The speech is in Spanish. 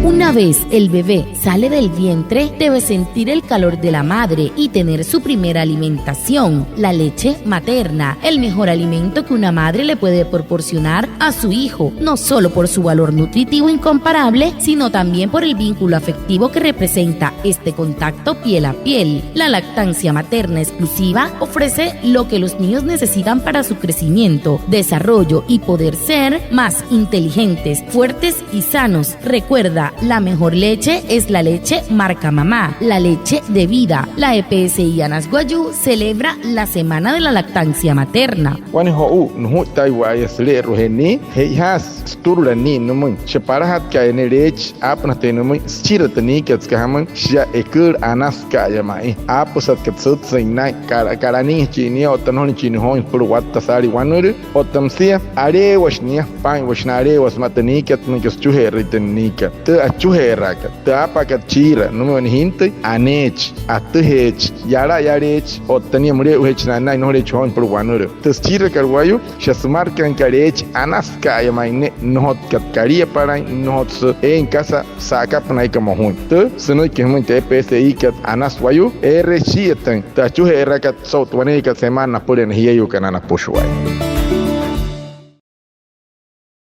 Una vez el bebé sale del vientre, debe sentir el calor de la madre y tener su primera alimentación, la leche materna, el mejor alimento que una madre le puede proporcionar a su hijo, no solo por su valor nutritivo incomparable, sino también por el vínculo afectivo que representa este contacto piel a piel. La lactancia materna exclusiva ofrece lo que los niños necesitan para su crecimiento, desarrollo y poder ser más inteligentes, fuertes y sanos. Recuerda, la mejor leche es la leche marca mamá, la leche de vida. La EPSI Anas Guayú celebra la Semana de la Lactancia Materna. Chuheraka, Tapakat Chira, Numan Hinte, Anech, Atuhech, Yara Yarech, or Taniamre, which Nana knowledge on per one. The Chira Carwayo, Shasmarkan Karech, Anaska, my not Katkaria Parang, not in Casa, Saka Panaika Mahun. The Sunukim PSI cat Anaswayu, Ere Shiatan, Tachuherakat, South Waneka Semana put in here you can push away.